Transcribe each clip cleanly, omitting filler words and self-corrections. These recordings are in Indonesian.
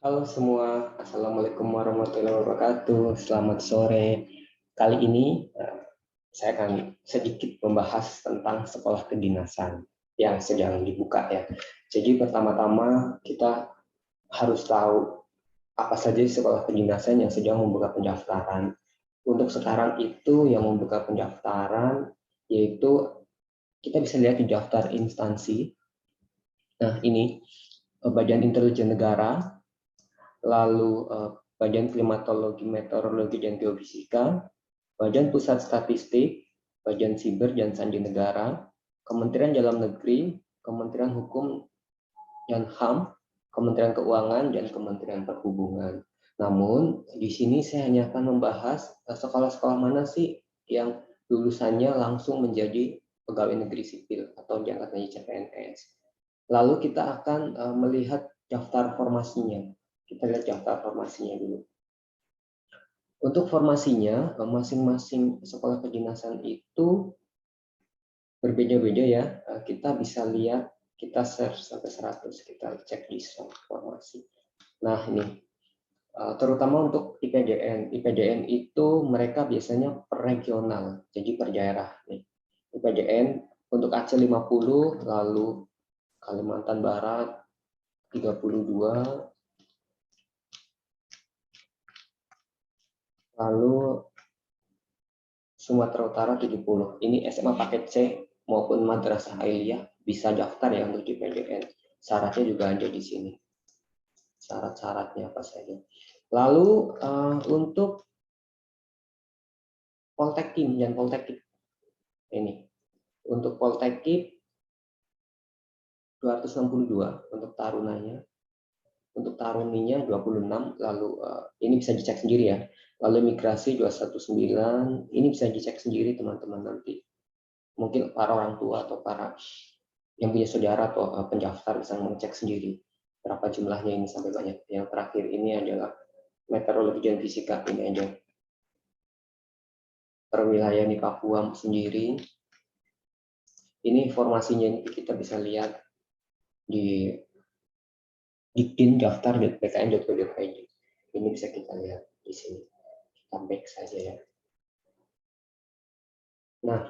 Halo semua, Assalamualaikum warahmatullahi wabarakatuh. Selamat sore. Kali ini saya akan sedikit membahas tentang sekolah kedinasan yang sedang dibuka ya. Jadi pertama-tama kita harus tahu apa saja sekolah kedinasan yang sedang membuka pendaftaran. Untuk sekarang itu yang membuka pendaftaran yaitu kita bisa lihat di daftar instansi. Nah ini Badan Intelijen Negara, lalu Badan Klimatologi, Meteorologi, dan Geofisika, Badan Pusat Statistik, Badan Siber dan Sandi Negara, Kementerian Dalam Negeri, Kementerian Hukum dan HAM, Kementerian Keuangan, dan Kementerian Perhubungan. Namun, di sini saya hanya akan membahas sekolah-sekolah mana sih yang lulusannya langsung menjadi pegawai negeri sipil atau diangkat menjadi CPNS. Lalu kita akan melihat daftar formasinya. Kita lihat daftar formasinya dulu. Untuk formasinya, masing-masing sekolah kedinasan itu berbeda-beda ya. Kita bisa lihat, kita search sampai 100, kita cek di formasi. Nah ini, terutama untuk IPDN. IPDN itu mereka biasanya per regional, jadi per daerah. Nih. IPDN untuk Aceh 50, lalu Kalimantan Barat 32, lalu Sumatera Utara 70. Ini SMA paket C maupun Madrasah Ailiyah bisa daftar ya untuk di PDN. Syaratnya juga ada di sini. Syarat-syaratnya apa saja. Lalu untuk Poltekkip dan Poltekkip ini. Untuk Poltekkip 262 untuk tarunanya. Untuk taruninya 26, lalu ini bisa dicek sendiri ya. Lalu imigrasi 219, ini bisa dicek sendiri teman-teman nanti. Mungkin para orang tua atau para yang punya saudara atau pendaftar bisa mengecek sendiri berapa jumlahnya ini sampai banyak. Yang terakhir ini adalah meteorologi dan fisika, ini ada perwilayah di Papua sendiri. Ini informasinya ini kita bisa lihat di diktin.daftar.bkn.go.id. Ini bisa kita lihat di sini. Kita back saja ya. Nah,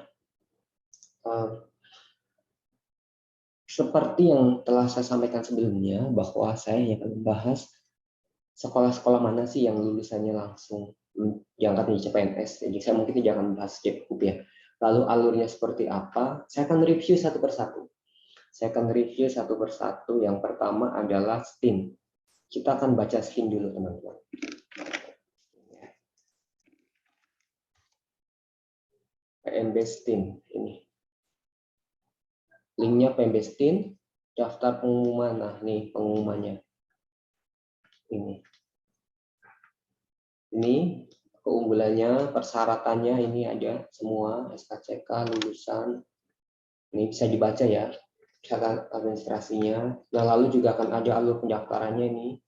seperti yang telah saya sampaikan sebelumnya, bahwa saya akan membahas sekolah-sekolah mana sih yang lulusannya langsung diangkat menjadi CPNS. Jadi saya mungkin tidak akan membahas Cekup ya. Lalu alurnya seperti apa? Saya akan review satu persatu. Saya akan review satu persatu. Yang pertama adalah STIM. Kita akan baca STIM dulu teman-teman. PMB STIM ini. Linknya PMB STIM, daftar pengumuman. Nah, nih pengumumannya. Ini keunggulannya, persyaratannya ini ada semua, SKCK, lulusan. Ini bisa dibaca ya, misalkan administrasinya. Nah, lalu juga akan ada alur pendaftarannya ini,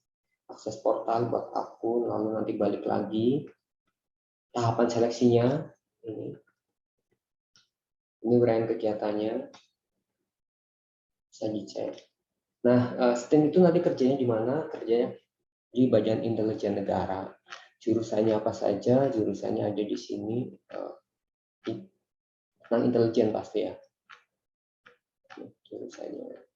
akses portal buat akun, lalu nanti balik lagi. Tahapan seleksinya, ini uraian kegiatannya, bisa dicek. Nah, STIM itu nanti kerjanya di mana? Kerjanya di Badan Intelijen Negara. Jurusannya apa saja? Jurusannya ada di sini. Tentang intelijen pasti ya. Jurusannya.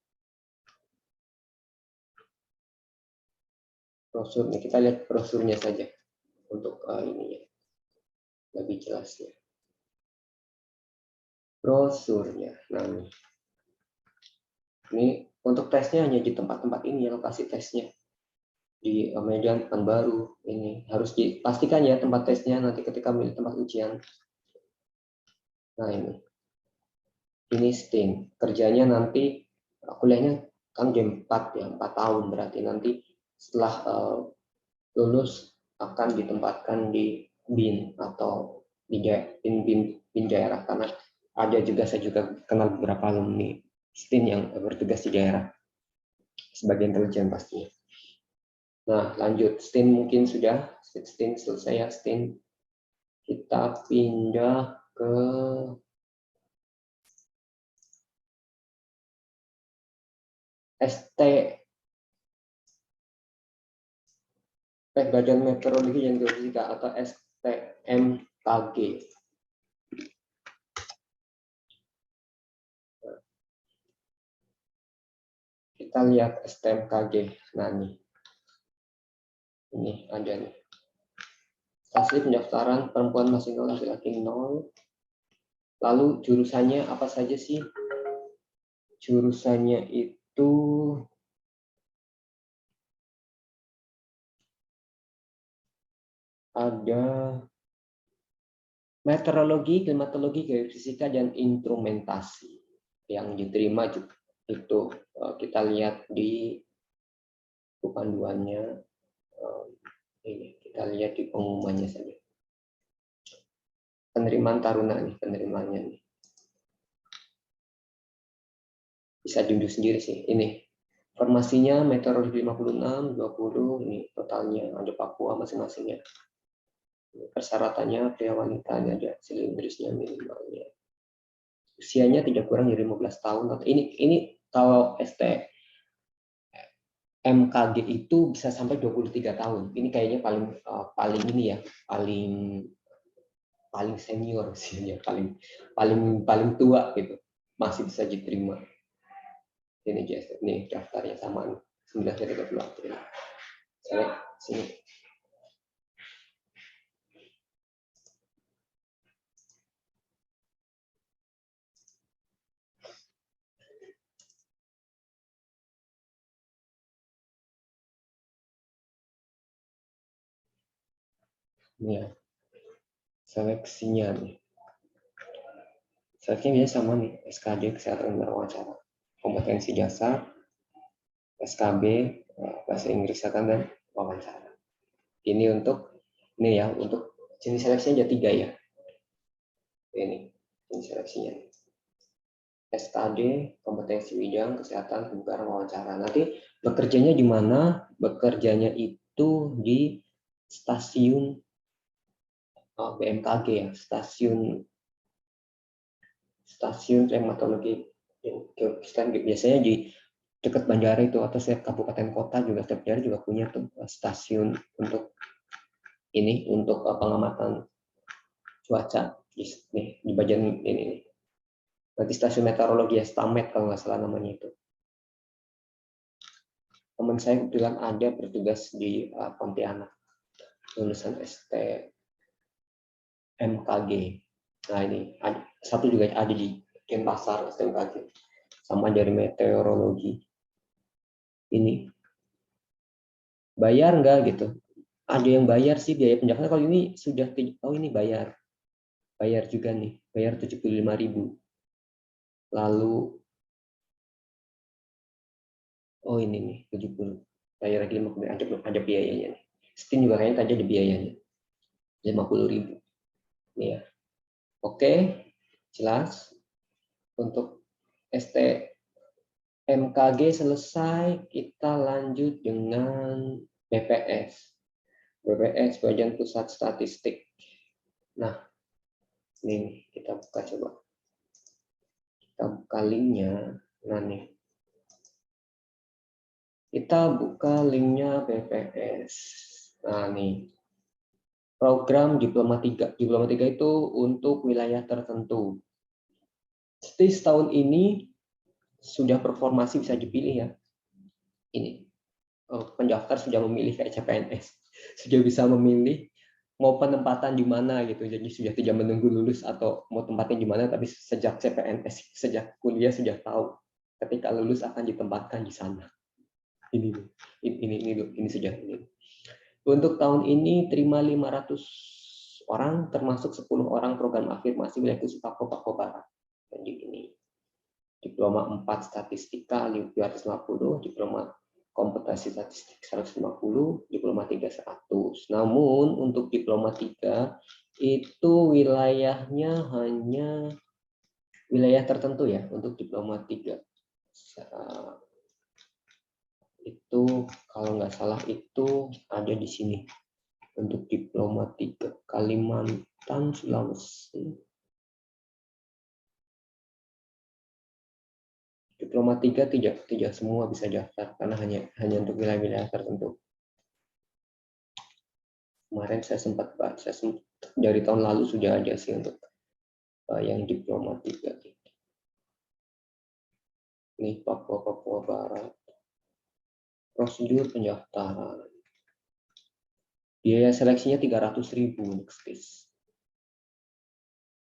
Brosurnya, kita lihat brosurnya saja untuk ini ya, lebih jelasnya. Brosurnya. Nah, ini untuk tesnya hanya di tempat-tempat ini ya, lokasi tesnya. Di Medan, Pekanbaru, ini harus dipastikan ya tempat tesnya nanti ketika milih tempat ujian. Nah ini STIM, kerjanya nanti kuliahnya kan jam 4 ya, 4 tahun berarti nanti setelah lulus akan ditempatkan di BIN atau di BIN daerah, karena ada juga, saya juga kenal beberapa alumni STIM yang bertugas di daerah sebagai intelijen pastinya. Nah, lanjut. STIM mungkin sudah. STIM selesai ya. STIM. Kita pindah ke ST. Badan Meteorologi dan Geofisika atau STMKG. Kita lihat STMKG. Nah, ini ada nih. Stasi pendaftaran perempuan masih 0, laki-laki 0. Lalu jurusannya apa saja sih? Jurusannya itu ada meteorologi, klimatologi, geofisika, dan instrumentasi. Yang diterima itu kita lihat di panduannya. Ini kita lihat di pengumumannya saja. Penerimaan taruna nih, penerimaannya nih. Bisa diunduh sendiri sih. Ini formasinya meteorologi 56, 20, ini totalnya ada Papua masing-masingnya. Persyaratannya pria wanita, ini ada silindrisnya minimalnya. Usianya tidak kurang dari 15 tahun. Ini kalau MKG itu bisa sampai 23 tahun. Ini kayaknya paling ini ya, paling senior sih ya, paling tua gitu. Masih bisa diterima. Ini nih daftarnya sama 19 April. Saya sini. Ini ya, seleksinya nih. Seleksinya biasanya sama nih, SKD kesehatan dan wawancara, kompetensi dasar, SKB bahasa Inggris dan wawancara. Ini ya untuk jenis seleksinya ada 3 ya. Ini jenis seleksinya. SKD, kompetensi bidang kesehatan, kebugaran, wawancara. Nanti bekerjanya di mana? Bekerjanya itu di stasiun BMKG ya, stasiun klimatologi biasanya di dekat bandara itu, atau setiap kabupaten kota juga, setiap daerah juga punya tuh stasiun untuk ini, untuk pengamatan cuaca di bagian ini. Nanti stasiun meteorologi ya, Stamet kalau nggak salah namanya itu. Teman saya kebetulan ada bertugas di Pontianak, lulusan STMKG. Nah ini satu juga ada di Denpasar STMKG, sama dari meteorologi. Ini bayar nggak gitu? Ada yang bayar sih biaya pendaftaran. Kalau ini sudah, ini bayar juga nih, bayar 75.000. Lalu ini nih 70, bayar lagi 50, ada biayanya nih. Steam juga kayaknya tadi ada biayanya 50.000 nih ya. Oke, jelas. Untuk STMKG selesai, kita lanjut dengan BPS. BPS Badan Pusat Statistik. Nah, ini kita buka coba. Kita buka linknya. Nah nih, kita buka linknya BPS. Nah nih, program Diploma 3. Diploma 3 itu untuk wilayah tertentu. Jadi tahun ini sudah performasi bisa dipilih ya. Ini pendaftar sudah memilih kayak CPNS, sudah bisa memilih mau penempatan di mana gitu. Jadi sudah tidak menunggu lulus atau mau tempatnya di mana, tapi sejak CPNS, sejak kuliah sudah tahu ketika lulus akan ditempatkan di sana. Ini sudah ini. Untuk tahun ini terima 500 orang, termasuk 10 orang program afirmasi wilayah khusus Papua Barat. Jadi ini diploma 4 statistika 250, diploma kompetensi statistik 150, diploma 3 100. Namun untuk diploma 3 itu wilayahnya hanya wilayah tertentu ya. Untuk diploma 3 itu kalau nggak salah itu ada di sini. Untuk diploma 3 Kalimantan, Sulawesi. Diploma 3 tidak semua bisa daftar karena hanya untuk wilayah-wilayah tertentu. Kemarin saya sempat baca, dari tahun lalu sudah ada sih untuk yang diploma 3. Ini Papua Barat. Prosedur pendaftaran. Biaya seleksinya 300.000 untuk STIS.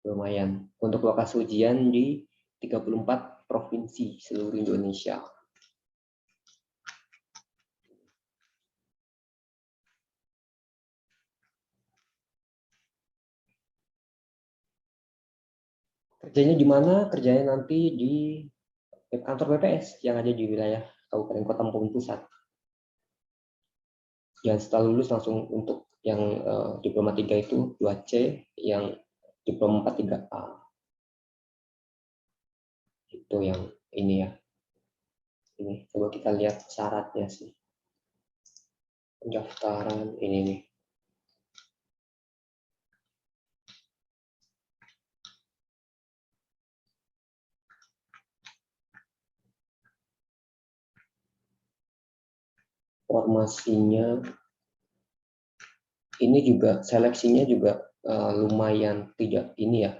Lumayan. Untuk lokasi ujian di 34 provinsi seluruh Indonesia. Kerjanya di mana? Kerjanya nanti di kantor BPS yang ada di wilayah Kabupaten Kota maupun pusat. Dan setelah lulus langsung untuk yang diploma 3 itu 2C, yang diploma 4 3A. Itu yang ini ya. Ini coba kita lihat syaratnya sih. Pendaftaran ini nih. Formasinya ini juga seleksinya juga lumayan tidak ini ya.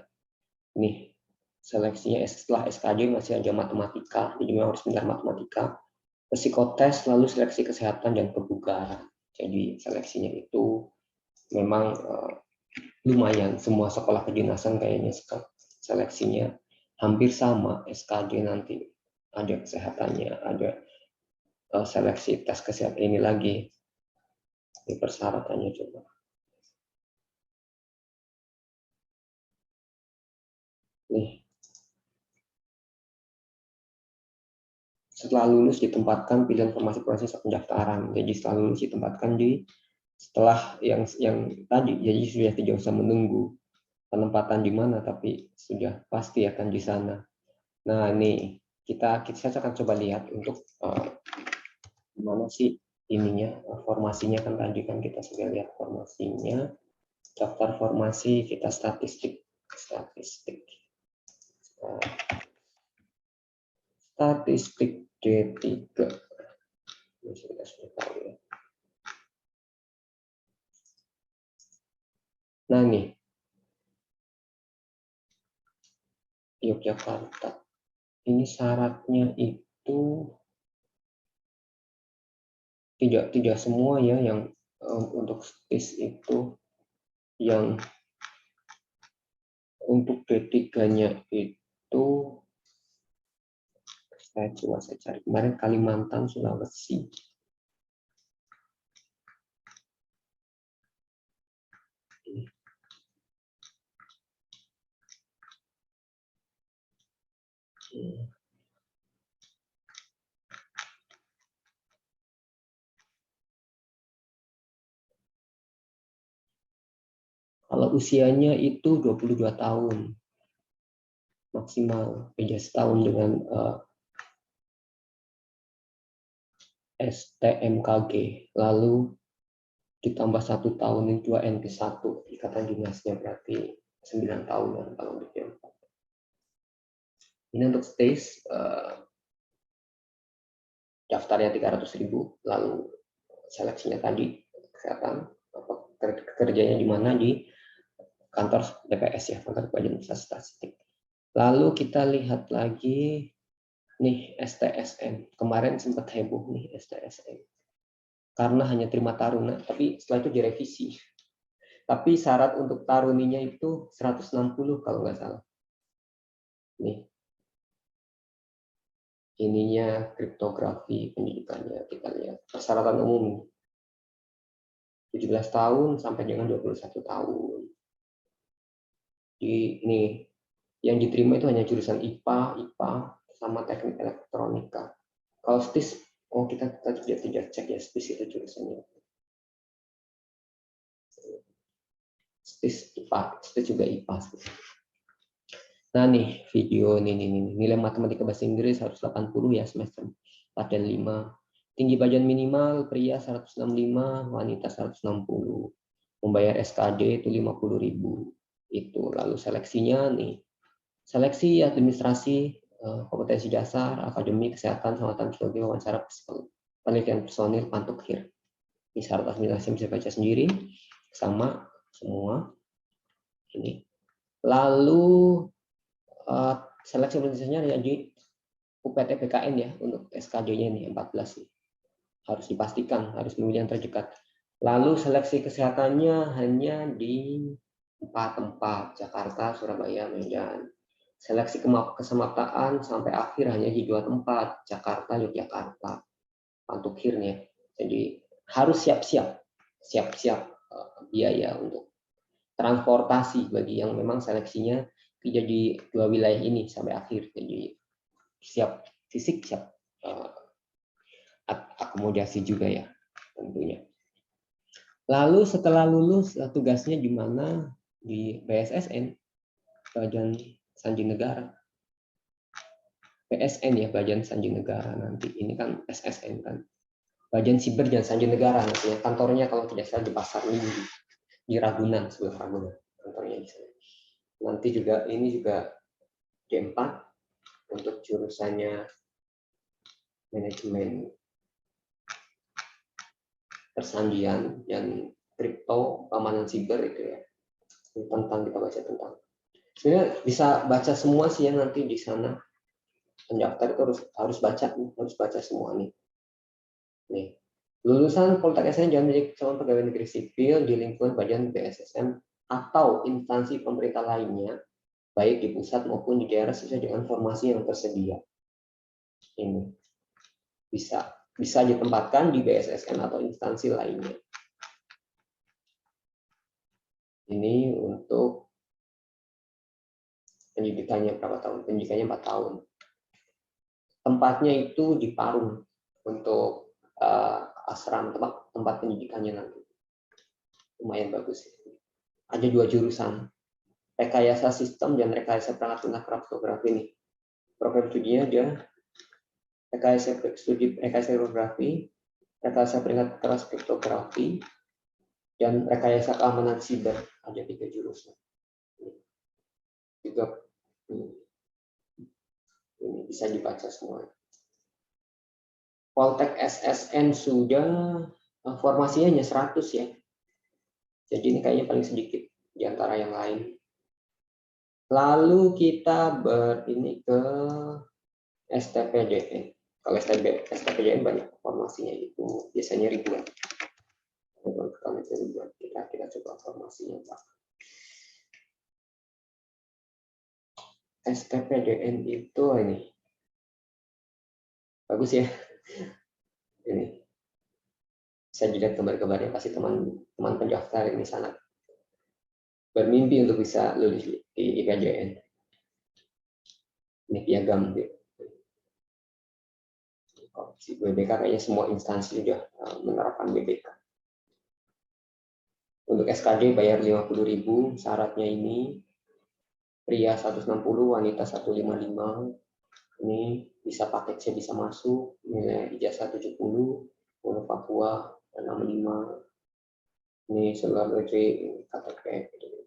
Nih seleksinya setelah SKD masih ada matematika, jadi memang harus pintar matematika. Psikotes, lalu seleksi kesehatan dan kebugaran. Jadi seleksinya itu memang lumayan. Semua sekolah kedinasan kayaknya seleksinya hampir sama. SKD nanti ada kesehatannya, ada seleksi tes kesehatan ini lagi. Ini persyaratannya coba. Nih. Setelah lulus ditempatkan pilihan formasi proses pendaftaran. Jadi setelah lulus ditempatkan di setelah yang tadi. Jadi sudah tidak usah menunggu penempatan di mana, tapi sudah pasti akan di sana. Nah ini saya akan coba lihat untuk gimana sih ininya formasinya, kan tadi kan kita sudah lihat formasinya, daftar formasi kita statistik statistik D3 ini sudah tahu ya. Nah nih Yogyakarta ini syaratnya itu tidak semua ya yang untuk STIS itu yang untuk D3-nya itu saya cari kemarin Kalimantan, Sulawesi. Kalau usianya itu 22 tahun maksimal, beda setahun dengan STMKG, lalu ditambah 1 tahun ini 2 NP1, ikatan dinasnya berarti 9 tahunan kalau untuk yang ini untuk STIS daftarnya 300.000, lalu seleksinya tadi kesehatan, kerjanya di mana, di kantor BPS ya, kantor Badan Pusat Statistik. Lalu kita lihat lagi nih STSN, kemarin sempat heboh nih STSN karena hanya terima taruna, tapi setelah itu direvisi. Tapi syarat untuk taruninya itu 160 kalau nggak salah. Nih, ininya kriptografi pendidikannya, kita lihat persyaratan umum 17 tahun sampai dengan 21 tahun. Di ini yang diterima itu hanya jurusan IPA sama teknik elektronika. Kalau STIS, kita tidak cek ya STIS itu jurusannya. STIS IPA, STIS juga IPA. Nah nih video ini nilai matematika bahasa Inggris 180 ya semester 4 dan 5. Tinggi badan minimal pria 165, wanita 160. Membayar SKD itu 50.000. Itu lalu seleksinya nih. Seleksi administrasi, kompetensi dasar, akademik, kesehatan, keselamatan psikologi, wawancara penelitian personil, pantukhir. Ini syarat administrasi bisa baca sendiri. sama semua ini. Lalu seleksi organisasinya jadi UPT PKN ya, untuk SKJ-nya ini 14 nih. Harus dipastikan, harus memilih yang terdekat. Lalu seleksi kesehatannya hanya di 4 tempat, Jakarta, Surabaya, Medan. Seleksi kesemaptaan sampai akhir hanya di 2 tempat, Jakarta, Yogyakarta. Pantukhir nih. Jadi harus siap-siap biaya untuk transportasi bagi yang memang seleksinya tidak di 2 wilayah ini sampai akhir. Jadi siap fisik, siap akomodasi juga ya tentunya. Lalu setelah lulus tugasnya di mana? Di BSSN, Badan Sanji Negara. PSN ya, Badan Sanji Negara nanti. Ini kan SSN kan. Badan Siber dan Sanji Negara nanti. Kantornya kalau tidak salah di Pasar Minggu, di Ragunan, sebelah Ragunan. Kantornya di sana. Nanti juga ini juga D4 untuk jurusannya manajemen persandian dan kripto, keamanan siber itu ya. Tentang kita baca tentang. Sebenarnya bisa baca semua sih ya nanti di sana. Pendaftar itu harus baca semua nih. Nih. Lulusan Politeknik SN jangan menjadi calon pegawai negeri sipil di lingkungan badan BSSN atau instansi pemerintah lainnya, baik di pusat maupun di daerah sesuai dengan formasi yang tersedia. Ini bisa ditempatkan di BSSN atau instansi lainnya. Ini untuk pendidikannya berapa tahun? Pendidikannya 4 tahun. Tempatnya itu di Parung untuk asrama tempat pendidikannya nanti. Lumayan bagus. Ada 2 jurusan, rekayasa sistem dan rekayasa perangkat lunak kriptografi ini. Program studinya dia rekayasa kriptografi, rekayasa perangkat keras kriptografi, dan rekayasa keamanan siber. Ada 3 jurusan. Juga ini bisa dibaca semua. Poltek SSN sudah formasinya hanya 100 ya. Jadi ini kayaknya paling sedikit di antara yang lain. Lalu kita ini ke STPDN. Kalau STPDN banyak formasinya itu biasanya ribuan. Kita coba formasinya Pak. STPDN itu ini bagus ya. Ini bisa dilihat gambar-gambarnya, pasti teman-teman pendaftar ini sangat bermimpi untuk bisa lulus di IKJN. Ini piagam BBK, kayaknya semua instansi sudah menerapkan BBK. Untuk SKD bayar 50.000, syaratnya ini pria 160, wanita 155. Ini bisa paket C bisa masuk, nilai ijazah 70, untuk Papua 65. Ini seluruh negeri KTP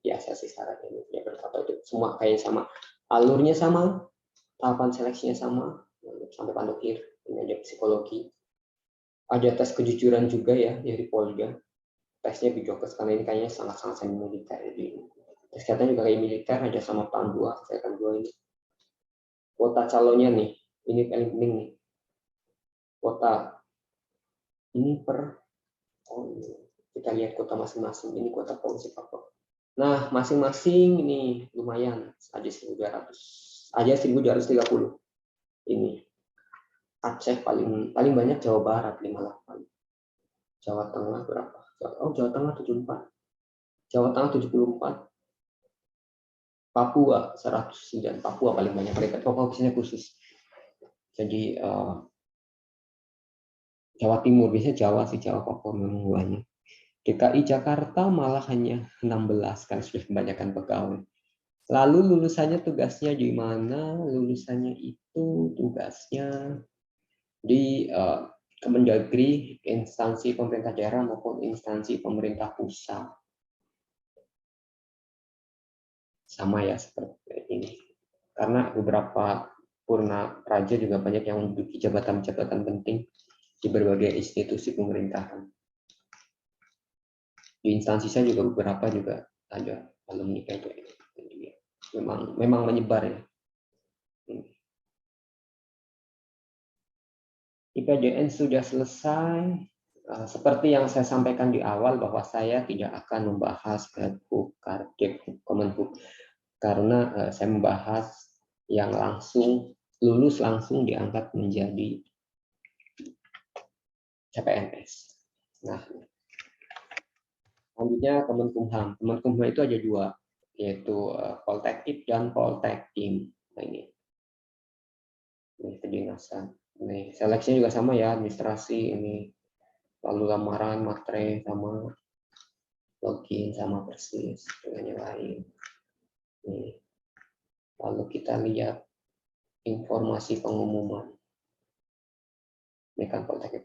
biasa sih syaratnya, ya berkata itu semua kayak sama, alurnya sama, tahapan seleksinya sama sampai pantukhir. Ini ada psikologi, ada tes kejujuran juga ya dari Polda. Tesnya Bijokes karena ini kayaknya sangat-sangat semi militer. Jadi kesehatan juga kayak militer, ada sama tahun 2, kesehatan 2 ini. Kuota calonnya nih, ini paling penting nih. Kuota ini kita lihat kuota masing-masing. Ini kuota provinsi Papua. Nah, masing-masing ini lumayan, ada 1.200, ada 1.230. Ini Aceh paling banyak, Jawa Barat 58. Jawa Tengah berapa? Jawa Tengah 74. Jawa Tengah 74. Papua 109. Papua paling banyak, mereka provinsinya khusus. Jadi Jawa Timur, biasanya Jawa sih, Jawa Papua memang banyak. DKI Jakarta malah hanya 16 kan, sudah kebanyakan pegawai. Lalu lulusannya tugasnya di mana? Lulusannya itu tugasnya di Kemendagri, instansi pemerintah daerah maupun instansi pemerintah pusat. Sama ya seperti ini. Karena beberapa purna raja juga banyak yang menduduki jabatan-jabatan penting di berbagai institusi pemerintahan. Di instansi saya juga beberapa juga ada alumni PJN. Memang menyebar ya. IPJN sudah selesai. Seperti yang saya sampaikan di awal bahwa saya tidak akan membahas Perhub, Kardep, Kemenhub karena saya membahas yang langsung lulus langsung diangkat menjadi CPNS. Nah, selanjutnya Kemenkumham. Kemenkumham itu ada dua, yaitu Poltekkip dan Poltekkим. Nah, ini kedinasan. Ini seleksinya juga sama ya, administrasi ini, lalu lamaran, matre, sama login, sama persis dengan yang lain. Nih. Lalu kita lihat informasi pengumuman. Ini kan Poltekkip.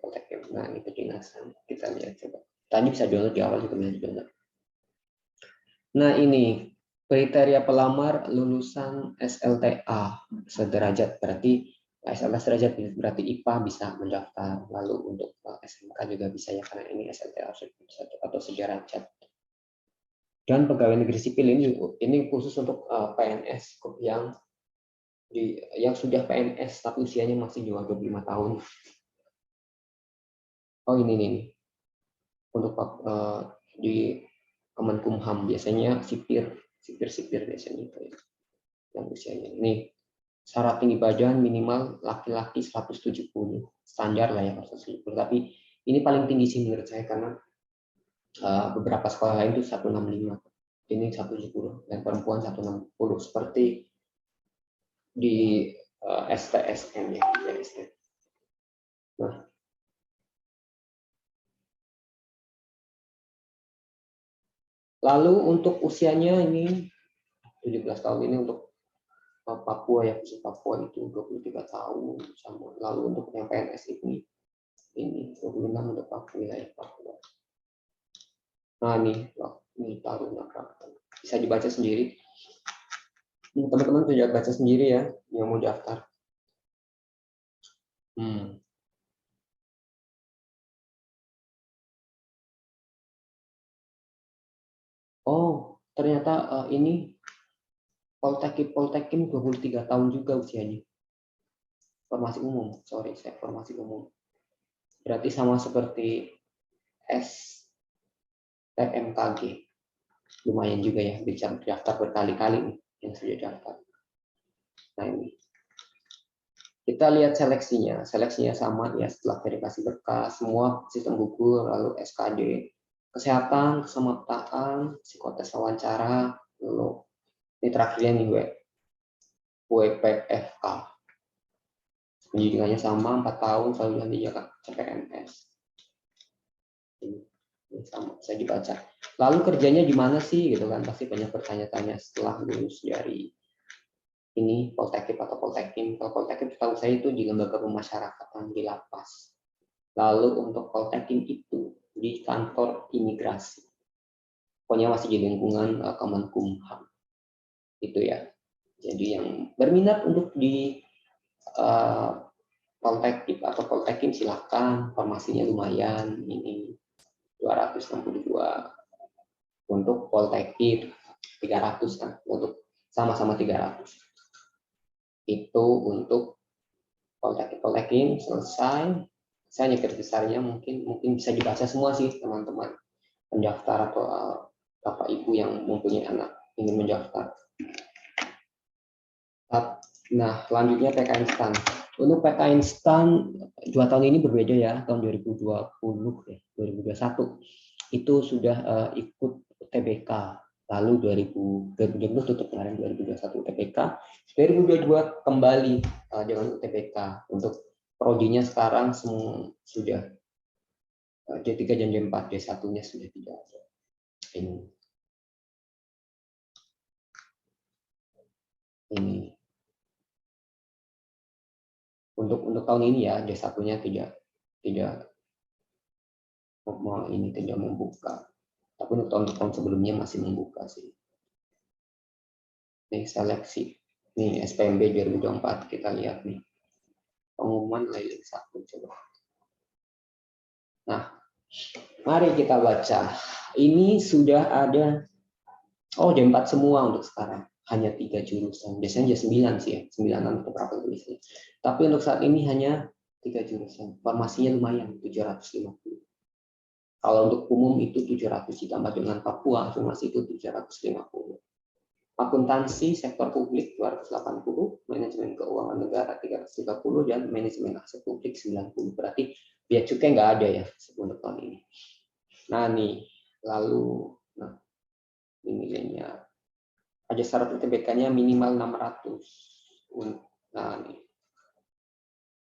Nah, ini kedinasan. Kita lihat coba. Tadi bisa download di awal juga bisa download. Nah, ini kriteria pelamar lulusan SLTA sederajat, berarti SLTA sederajat berarti IPA bisa mendaftar. Lalu untuk SMK juga bisa ya, karena ini SLTA atau sederajat. Dan pegawai negeri sipil ini khusus untuk PNS yang sudah PNS tapi usianya masih di bawah 25 tahun. Oh ini untuk di Kemenkumham biasanya sipir biasanya itu ya, yang usianya ini. Syarat tinggi badan minimal laki-laki 170, standar lah ya 170. Tapi ini paling tinggi sih menurut saya, karena beberapa sekolah lain itu 165, ini 170, dan perempuan 160 seperti di STSN ya. Nah, lalu untuk usianya ini 17 tahun, ini untuk Papua ya, khusus Papua itu 23 tahun sama. Lalu untuk yang PNS ini 26 untuk Papua, wilayah Papua. Nah ini Taruna Praktek. Bisa dibaca sendiri. Teman-teman bisa baca sendiri ya yang mau daftar. Oh, ternyata ini Poltekkip 23 tahun juga usianya. Formasi umum, saya formasi umum. Berarti sama seperti STMKG. Lumayan juga ya, bisa daftar berkali-kali nih yang sudah daftar. Nah ini. Kita lihat seleksinya. Seleksinya sama ya, setelah verifikasi berkas, semua sistem gugur, lalu SKD, kesehatan, keselamatan, psikotes wawancara, lalu ini terakhirnya nih WPFK. Pendidikannya sama 4 tahun, selalu nanti Jakarta CPNS. Ini sama, saya dibaca. Lalu kerjanya di mana sih gitu kan? Pasti banyak bertanya-tanya setelah lulus dari ini Poltekkip atau Poltekkим. Kalau Poltekkip tahu saya itu di lembaga pemasyarakatan di lapas. Lalu untuk Poltekkим itu di kantor imigrasi. Pokoknya masih di lingkungan Kemenkumham. Itu ya. Jadi yang berminat untuk di Poltekkip atau Poltekkим silakan, formasinya lumayan, ini 262. Untuk Poltekkip 300 kan, untuk sama-sama 300. Itu untuk Poltekkip selesai. Saya nyetir besarnya mungkin bisa dibaca semua sih teman-teman pendaftar atau bapak ibu yang mempunyai anak ingin mendaftar. Nah, selanjutnya PK Instan. Untuk PK Instan 2 tahun ini berbeda ya, tahun 2020 ya, 2021 itu sudah ikut TBK. Lalu 2020 tutup kemarin, 2021 UTBK, 2022 kembali dengan UTBK. Untuk prodinya sekarang semua sudah D3 dan D4, D1-nya sudah tidak ada. Ini untuk tahun ini ya, D1-nya tidak membuka. Tapi untuk tahun sebelumnya masih membuka sih. Nih seleksi. Nih SPMB 2024 kita lihat nih. Pengumuman lain satu coba. Nah, Mari kita baca. Ini sudah ada, D4 semua untuk sekarang. Hanya 3 jurusan. Biasanya jadi 9 sih ya. 9 untuk beberapa tulisnya. Tapi untuk saat ini hanya 3 jurusan. Formasinya lumayan, 750. Kalau untuk umum itu 700 ditambah dengan Papua, formasi itu 750. Akuntansi sektor publik 280, manajemen keuangan negara 330, dan manajemen aset publik 90. Berarti biaya cukai nggak ada ya untuk tahun ini. Nah nih, lalu ini nilainya ada syarat UTBK-nya minimal 600. Nah nih,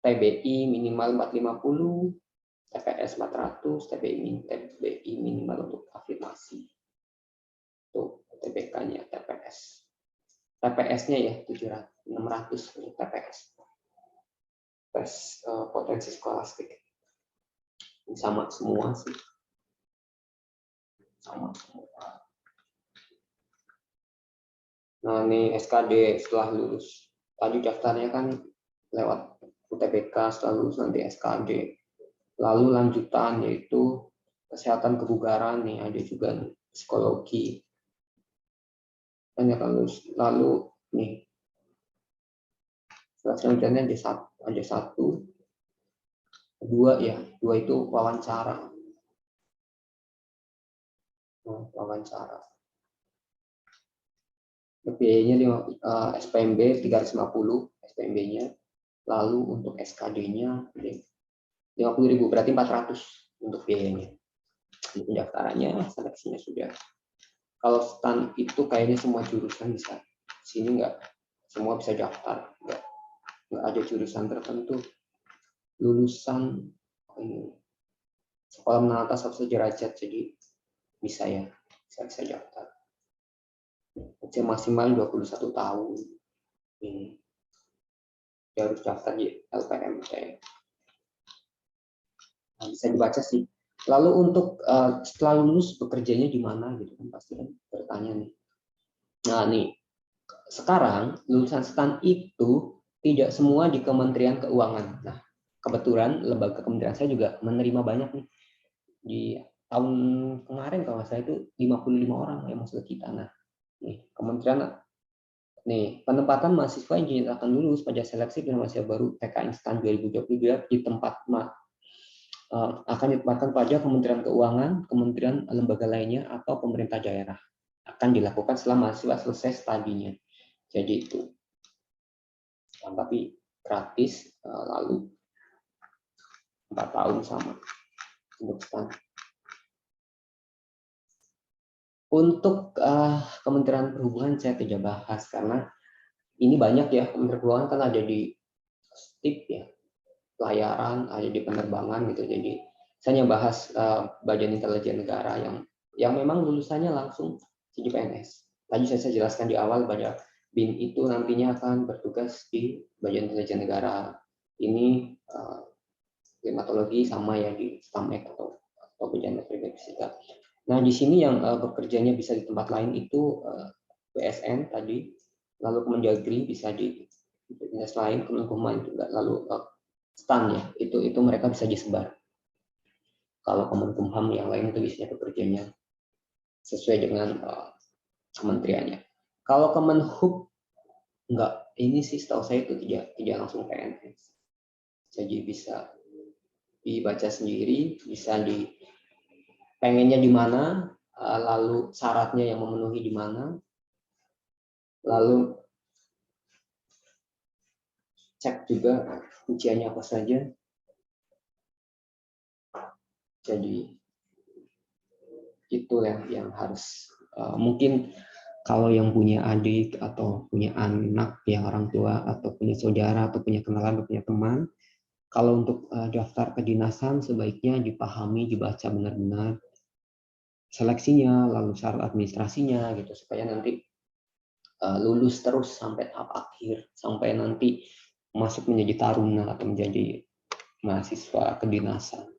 TBI minimal 450, TPS 400, TBI minimal untuk afirmasi. Tuh UTBK-nya TPS. TPS-nya ya 600 untuk TPS. Tes potensi skolastik. Sama semua sih. Sama semua. Nah, ini SKD setelah lulus. Tadi daftarnya kan lewat UTBK, setelah lulus nanti SKD. Lalu lanjutan yaitu kesehatan kebugaran nih, ada juga nih, psikologi. Banyak lalu nih. Selanjutnya ada satu, dua itu wawancara. Wawancara. Biayanya SPMB 350 SPMB-nya. Lalu untuk SKD-nya 50.000, berarti 400 untuk biayanya. Pendaftarannya, seleksinya sudah. Kalau STAN itu kayaknya semua jurusan bisa. Sini nggak semua bisa daftar, nggak ada jurusan tertentu. Lulusan sekolah menengah atas atau sederajat, jadi bisa ya, bisa daftar. Usia maksimal 21 tahun. Ini dia harus daftar di LPMT. Nah, bisa dibaca sih. Lalu untuk setelah lulus bekerjanya di mana gitu kan, pasti kan bertanya nih. Nah nih, sekarang lulusan STAN itu tidak semua di Kementerian Keuangan. Nah, kebetulan lembaga kementerian saya juga menerima banyak nih. Di tahun kemarin kalau saya itu 55 orang yang masuk ke kita. Nah, nih kementerian penempatan mahasiswa yang dinyatakan lulus pada seleksi dan mahasiswa baru PKN STAN 2022 di tempat akan ditempatkan pada Kementerian Keuangan, kementerian lembaga lainnya, atau pemerintah daerah. Akan dilakukan setelah mahasiswa selesai studinya. Jadi itu. Tapi gratis, lalu 4 tahun sama untuk STAN. Untuk Kementerian Perhubungan saya tidak bahas karena ini banyak ya, Kementerian Perhubungan kan ada di STIP ya, pelayaran, ada di penerbangan gitu. Jadi saya hanya bahas Badan Intelijen Negara yang memang lulusannya langsung jadi PNS. Tadi saya jelaskan di awal bahwa BIN itu nantinya akan bertugas di Badan Intelijen Negara. Ini klimatologi sama ya di Stamek atau Badan Metreologi Fisika. Nah di sini yang bekerjanya bisa di tempat lain itu BSN tadi, lalu Kemendagri bisa di dinas lain, Kemenkumham juga, lalu STAN ya, itu mereka bisa disebar. Kalau Kemenkumham yang lain itu biasanya bekerjanya sesuai dengan kementeriannya. Kalau Kemenhub enggak, ini sih setahu saya itu tidak langsung PNS. Jadi bisa dibaca sendiri, bisa pengennya di mana, lalu syaratnya yang memenuhi di mana, lalu cek juga ujiannya apa saja. Jadi itu yang harus mungkin kalau yang punya adik atau punya anak yang orang tua atau punya saudara atau punya kenalan atau punya teman, kalau untuk daftar kedinasan sebaiknya dipahami, dibaca benar-benar seleksinya, lalu syarat administrasinya gitu supaya nanti lulus terus sampai tahap akhir, sampai nanti masuk menjadi taruna atau menjadi mahasiswa kedinasan.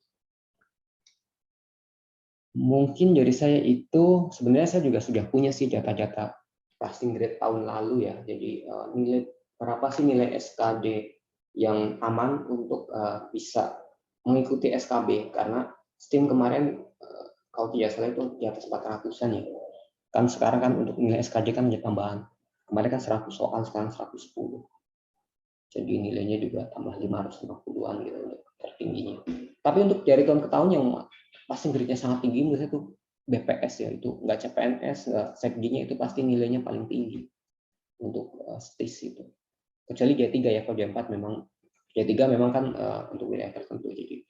Mungkin dari saya itu sebenarnya saya juga sudah punya sih data-data passing grade tahun lalu ya. Jadi nilai berapa sih nilai SKD yang aman untuk bisa mengikuti SKB, karena STEAM kemarin kalau tidak salah itu di atas 400-an ya. Kan sekarang kan untuk nilai SKJ kan menjadi tambahan. Kemarin kan 100 soal, sekarang 110. Jadi nilainya juga tambah 550-an gitu untuk tertingginya. Tapi untuk dari tahun ke tahun yang pasti grade-nya sangat tinggi menurut saya itu BPS ya, itu nggak CPNS, nggak sekdinya itu pasti nilainya paling tinggi untuk STIS itu. Kecuali J3 ya, kalau J4 memang J3 memang kan untuk wilayah tertentu, jadi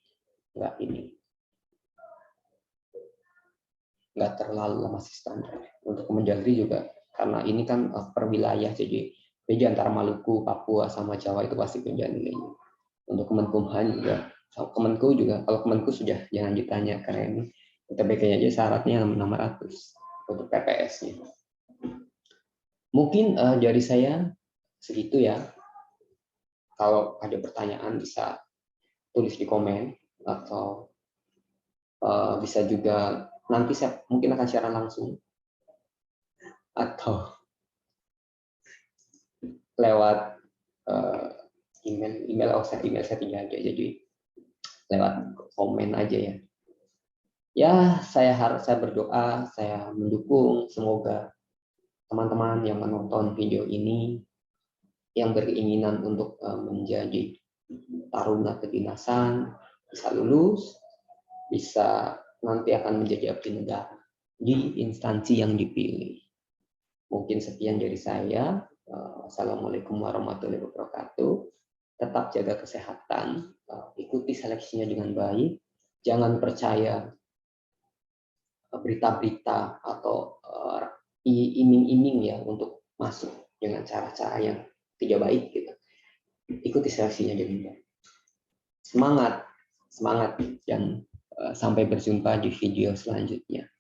nggak terlalu masih standar. Untuk Kemendagri juga karena ini kan per wilayah, jadi beda antara Maluku, Papua sama Jawa itu pasti beda nilainya. Untuk Kemenkumham juga, Kemenku juga, kalau Kemenku sudah jangan ditanya karena ini UTBK aja syaratnya 600 untuk PPS-nya. Mungkin dari saya segitu ya. Kalau ada pertanyaan bisa tulis di komen atau bisa juga nanti saya mungkin akan siaran langsung atau lewat email saya tidak ada, jadi lewat komen aja ya. Ya, saya berdoa, saya mendukung semoga teman-teman yang menonton video ini yang berkeinginan untuk menjadi taruna kedinasan bisa lulus, bisa nanti akan menjadi abdi negara di instansi yang dipilih. Mungkin sekian dari saya. Assalamualaikum warahmatullahi wabarakatuh. Tetap jaga kesehatan, ikuti seleksinya dengan baik, jangan percaya berita-berita atau iming-iming ya untuk masuk dengan cara-cara yang tidak baik gitu. Ikuti seleksinya dengan baik. Semangat, semangat, dan sampai berjumpa di video selanjutnya.